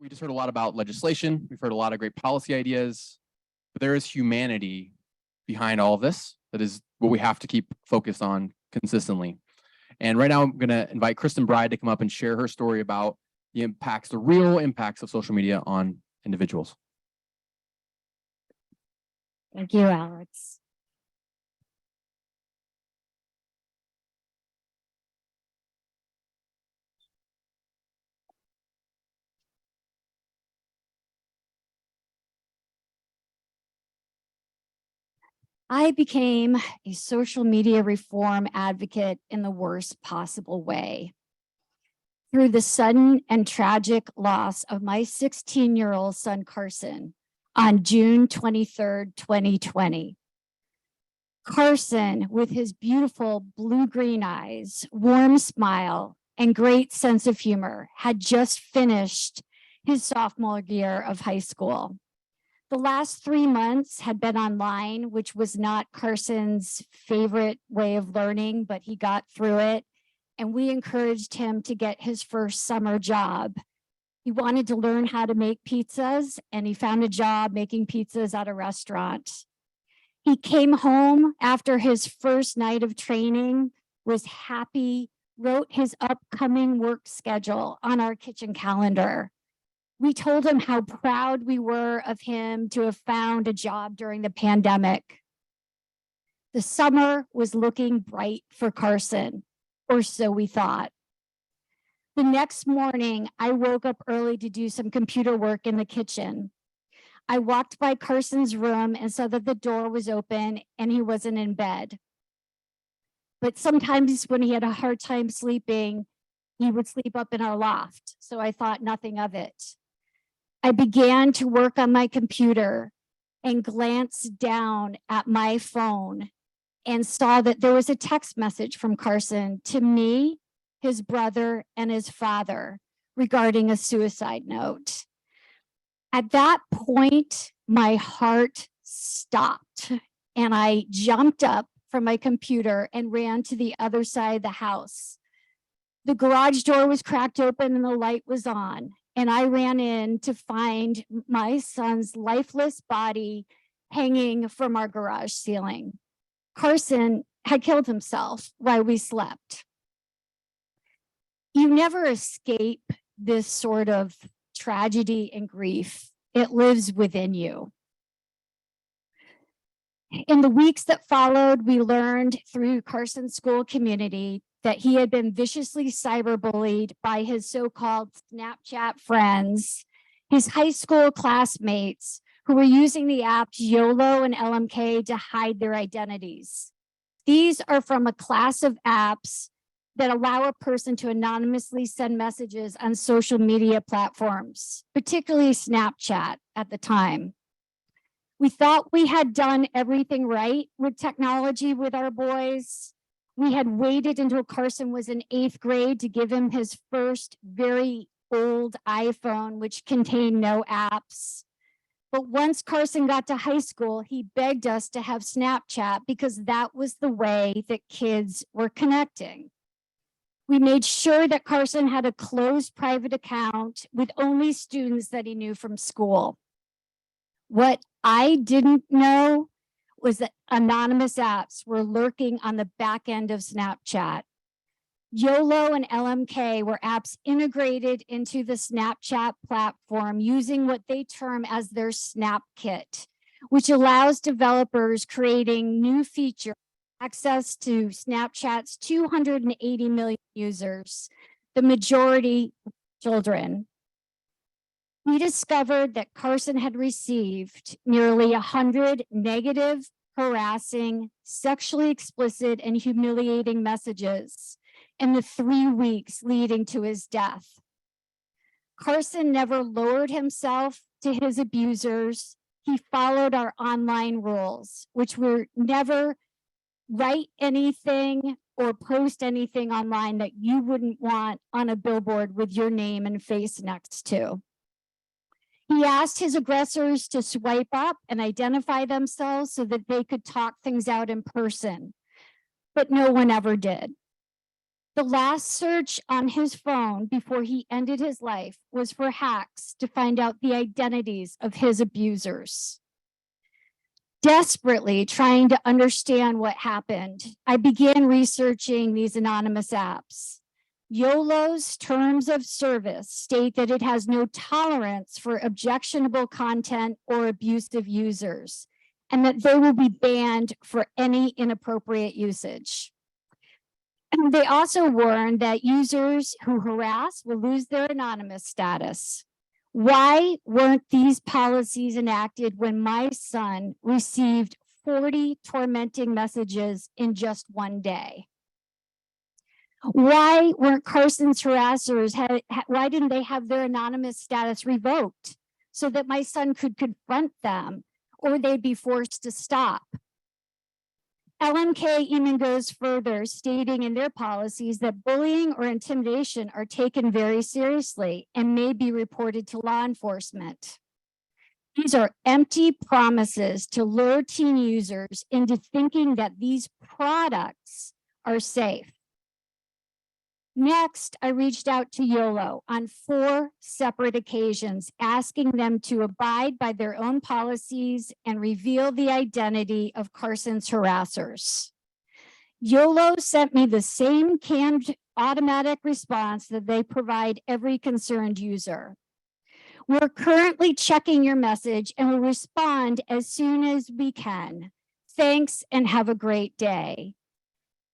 we just heard a lot about legislation. We've heard a lot of great policy ideas, but there is humanity behind all of this. That is what we have to keep focused on consistently. And right now I'm going to invite Kristin Bride to come up and share her story about the impacts, the real impacts of social media on individuals. Thank you, Alex. I became a social media reform advocate in the worst possible way. Through the sudden and tragic loss of my 16-year-old son, Carson, on June 23rd, 2020. Carson, with his beautiful blue-green eyes, warm smile, and great sense of humor, had just finished his sophomore year of high school. The last 3 months had been online, which was not Carson's favorite way of learning, but he got through it. And we encouraged him to get his first summer job. He wanted to learn how to make pizzas, and he found a job making pizzas at a restaurant. He came home after his first night of training, was happy, wrote his upcoming work schedule on our kitchen calendar. We told him how proud we were of him to have found a job during the pandemic. The summer was looking bright for Carson, or so we thought. The next morning, I woke up early to do some computer work in the kitchen. I walked by Carson's room and saw that the door was open and he wasn't in bed. But sometimes when he had a hard time sleeping, he would sleep up in our loft, so I thought nothing of it. I began to work on my computer and glanced down at my phone and saw that there was a text message from Carson to me, his brother, and his father regarding a suicide note. At that point, my heart stopped and I jumped up from my computer and ran to the other side of the house. The garage door was cracked open and the light was on. And I ran in to find my son's lifeless body hanging from our garage ceiling. Carson had killed himself while we slept. You never escape this sort of tragedy and grief. It lives within you. In the weeks that followed, we learned through Carson's school community that he had been viciously cyberbullied by his so-called Snapchat friends, his high school classmates who were using the apps YOLO and LMK to hide their identities. These are from a class of apps that allow a person to anonymously send messages on social media platforms, particularly Snapchat at the time. We thought we had done everything right with technology with our boys. We had waited until Carson was in 8th grade to give him his first very old iPhone, which contained no apps. But once Carson got to high school, he begged us to have Snapchat because that was the way that kids were connecting. We made sure that Carson had a closed private account with only students that he knew from school. What I didn't know was that anonymous apps were lurking on the back end of Snapchat. YOLO and LMK were apps integrated into the Snapchat platform using what they term as their Snap Kit, which allows developers creating new features access to Snapchat's 280 million users, the majority children. We discovered that Carson had received nearly 100 negative, harassing, sexually explicit, and humiliating messages in the 3 weeks leading to his death. Carson never lowered himself to his abusers. He followed our online rules, which were never write anything or post anything online that you wouldn't want on a billboard with your name and face next to. He asked his aggressors to swipe up and identify themselves so that they could talk things out in person, but no one ever did. The last search on his phone before he ended his life was for hacks to find out the identities of his abusers. Desperately trying to understand what happened, I began researching these anonymous apps. YOLO's terms of service state that it has no tolerance for objectionable content or abusive users, and that they will be banned for any inappropriate usage. And they also warn that users who harass will lose their anonymous status. Why weren't these policies enacted when my son received 40 tormenting messages in just one day? Why weren't Carson's harassers, why didn't they have their anonymous status revoked so that my son could confront them or they'd be forced to stop? LMK even goes further, stating in their policies that bullying or intimidation are taken very seriously and may be reported to law enforcement. These are empty promises to lure teen users into thinking that these products are safe. Next, I reached out to YOLO on 4 separate occasions, asking them to abide by their own policies and reveal the identity of Carson's harassers. YOLO sent me the same canned automatic response that they provide every concerned user. We're currently checking your message and will respond as soon as we can. Thanks and have a great day.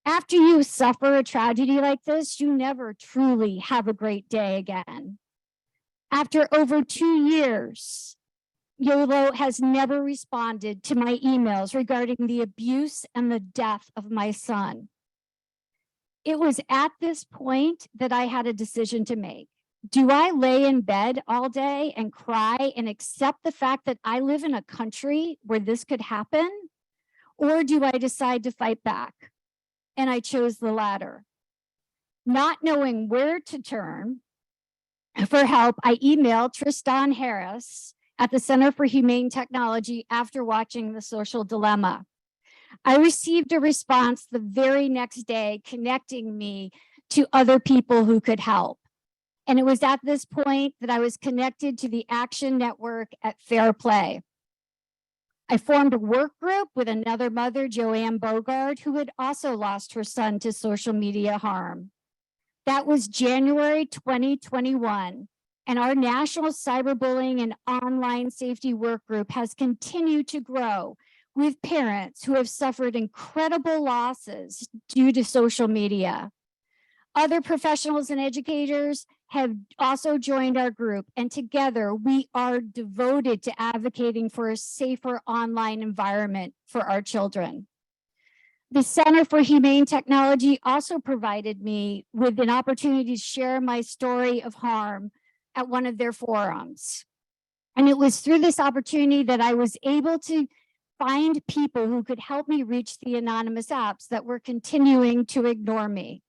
After you suffer a tragedy like this, you never truly have a great day again. After over 2 years, YOLO has never responded to my emails regarding the abuse and the death of my son. It was at this point that I had a decision to make. Do I lay in bed all day and cry and accept the fact that I live in a country where this could happen? Or do I decide to fight back? And I chose the latter. Not knowing where to turn for help, I emailed Tristan Harris at the Center for Humane Technology after watching The Social Dilemma. I received a response the very next day connecting me to other people who could help. And it was at this point that I was connected to the Action Network at Fair Play. I formed a work group with another mother, Joanne Bogard, who had also lost her son to social media harm. That was January 2021, and our National Cyberbullying and Online Safety Work Group has continued to grow with parents who have suffered incredible losses due to social media. Other professionals and educators have also joined our group, and together we are devoted to advocating for a safer online environment for our children. The Center for Humane Technology also provided me with an opportunity to share my story of harm at one of their forums. And it was through this opportunity that I was able to find people who could help me reach the anonymous apps that were continuing to ignore me.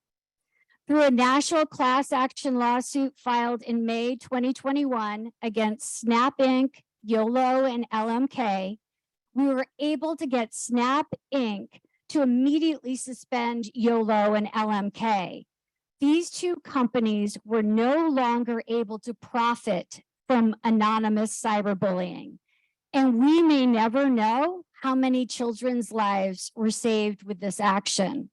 Through a national class action lawsuit filed in May 2021 against Snap Inc., YOLO, and LMK, we were able to get Snap Inc. to immediately suspend YOLO and LMK. These 2 companies were no longer able to profit from anonymous cyberbullying. And we may never know how many children's lives were saved with this action.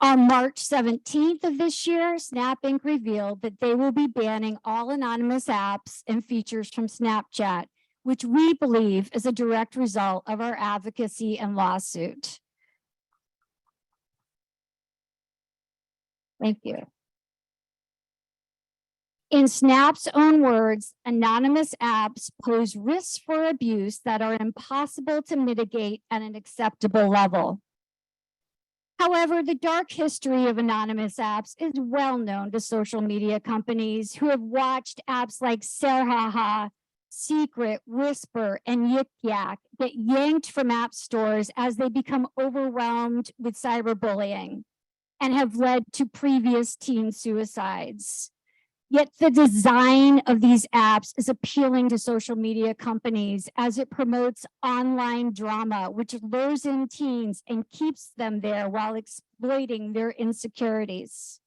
On March 17th of this year, Snap Inc. revealed that they will be banning all anonymous apps and features from Snapchat, which we believe is a direct result of our advocacy and lawsuit. Thank you. In Snap's own words, anonymous apps pose risks for abuse that are impossible to mitigate at an acceptable level. However, the dark history of anonymous apps is well known to social media companies who have watched apps like Sarhaha, Secret, Whisper, and Yik Yak get yanked from app stores as they become overwhelmed with cyberbullying and have led to previous teen suicides. Yet the design of these apps is appealing to social media companies as it promotes online drama, which lures in teens and keeps them there while exploiting their insecurities.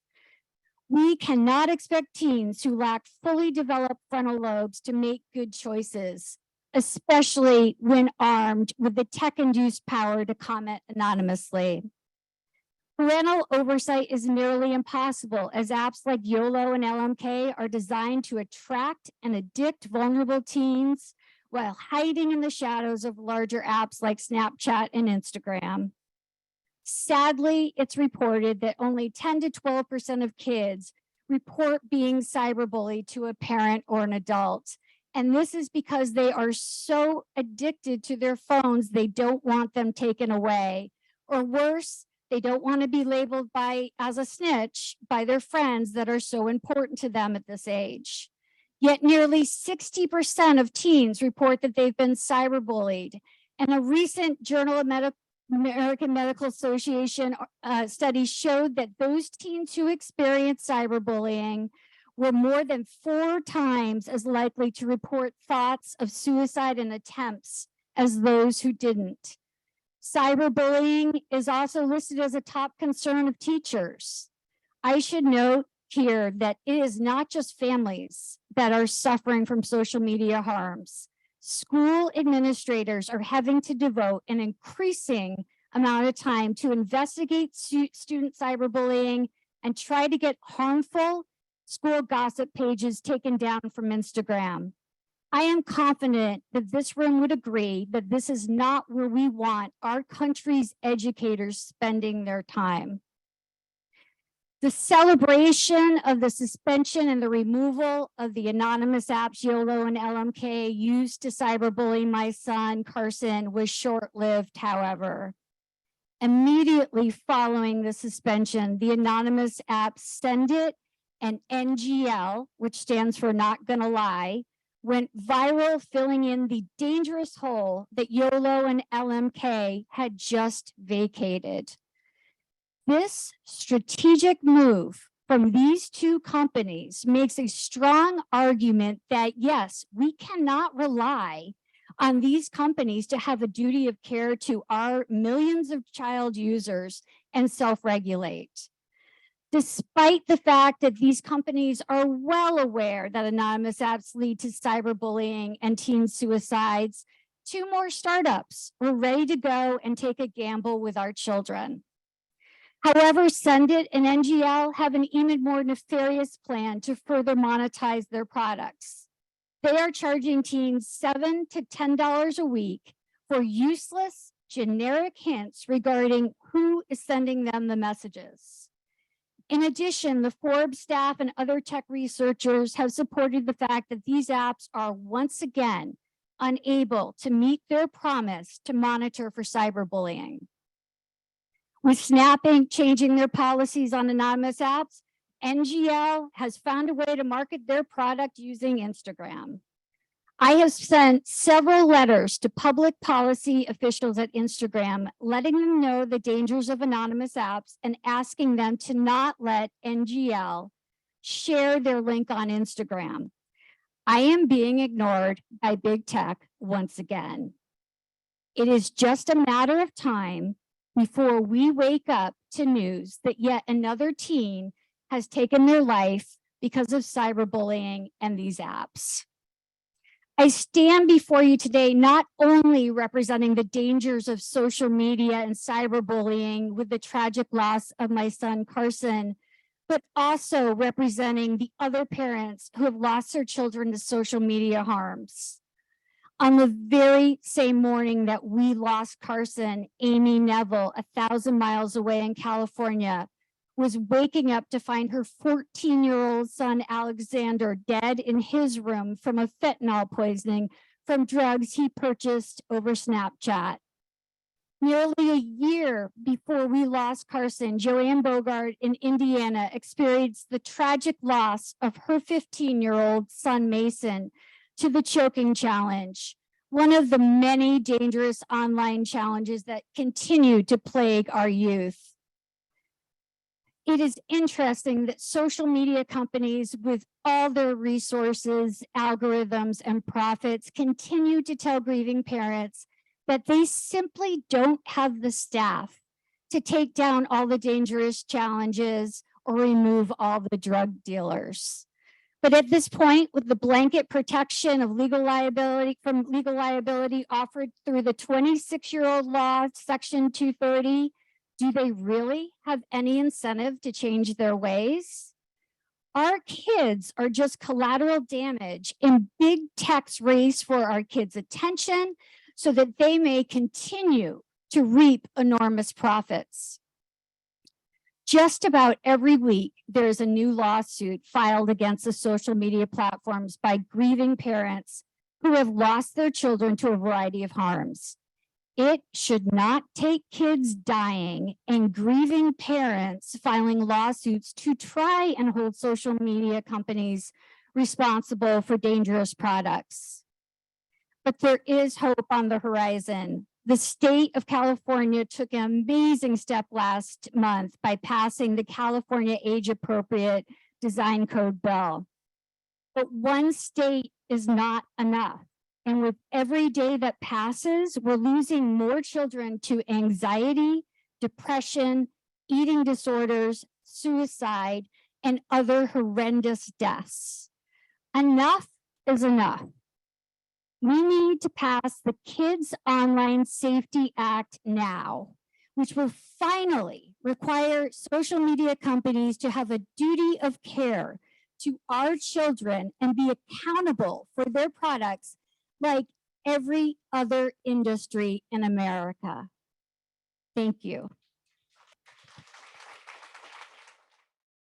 We cannot expect teens who lack fully developed frontal lobes to make good choices, especially when armed with the tech-induced power to comment anonymously. Parental oversight is nearly impossible, as apps like YOLO and LMK are designed to attract and addict vulnerable teens while hiding in the shadows of larger apps like Snapchat and Instagram. Sadly, it's reported that only 10 to 12% of kids report being cyberbullied to a parent or an adult. And this is because they are so addicted to their phones, they don't want them taken away. Or worse, they don't want to be labeled as a snitch by their friends that are so important to them at this age. Yet nearly 60% of teens report that they've been cyberbullied. And a recent Journal of American Medical Association study showed that those teens who experienced cyberbullying were more than 4 times as likely to report thoughts of suicide and attempts as those who didn't. Cyberbullying is also listed as a top concern of teachers. I should note here that it is not just families that are suffering from social media harms. School administrators are having to devote an increasing amount of time to investigate student cyberbullying and try to get harmful school gossip pages taken down from Instagram. I am confident that this room would agree that this is not where we want our country's educators spending their time. The celebration of the suspension and the removal of the anonymous apps YOLO and LMK used to cyberbully my son Carson was short-lived, however. Immediately following the suspension, the anonymous apps Send It and NGL, which stands for Not Gonna Lie, went viral, filling in the dangerous hole that YOLO and LMK had just vacated. This strategic move from these two companies makes a strong argument that, yes, we cannot rely on these companies to have a duty of care to our millions of child users and self-regulate. Despite the fact that these companies are well aware that anonymous apps lead to cyberbullying and teen suicides, 2 more startups were ready to go and take a gamble with our children. However, Send It and NGL have an even more nefarious plan to further monetize their products. They are charging teens $7 to $10 a week for useless, generic hints regarding who is sending them the messages. In addition, the Forbes staff and other tech researchers have supported the fact that these apps are once again unable to meet their promise to monitor for cyberbullying. With Snap Inc. changing their policies on anonymous apps, NGL has found a way to market their product using Instagram. I have sent several letters to public policy officials at Instagram, letting them know the dangers of anonymous apps and asking them to not let NGL share their link on Instagram. I am being ignored by big tech once again. It is just a matter of time before we wake up to news that yet another teen has taken their life because of cyberbullying and these apps. I stand before you today not only representing the dangers of social media and cyberbullying with the tragic loss of my son Carson, but also representing the other parents who have lost their children to social media harms. On the very same morning that we lost Carson, Amy Neville, 1,000 miles away in California, was waking up to find her 14-year-old son, Alexander, dead in his room from a fentanyl poisoning from drugs he purchased over Snapchat. Nearly a year before we lost Carson, Joanne Bogart in Indiana experienced the tragic loss of her 15-year-old son, Mason, to the choking challenge, one of the many dangerous online challenges that continue to plague our youth. It is interesting that social media companies, with all their resources, algorithms, and profits, continue to tell grieving parents that they simply don't have the staff to take down all the dangerous challenges or remove all the drug dealers. But at this point, with the blanket protection of legal liability offered through the 26-year-old law, Section 230, do they really have any incentive to change their ways? Our kids are just collateral damage in big tech's race for our kids' attention so that they may continue to reap enormous profits. Just about every week, there's a new lawsuit filed against the social media platforms by grieving parents who have lost their children to a variety of harms. It should not take kids dying and grieving parents filing lawsuits to try and hold social media companies responsible for dangerous products. But there is hope on the horizon. The state of California took an amazing step last month by passing the California Age Appropriate Design Code bill. But one state is not enough. And with every day that passes, we're losing more children to anxiety, depression, eating disorders, suicide, and other horrendous deaths. Enough is enough. We need to pass the Kids Online Safety Act now, which will finally require social media companies to have a duty of care to our children and be accountable for their products like every other industry in America. Thank you.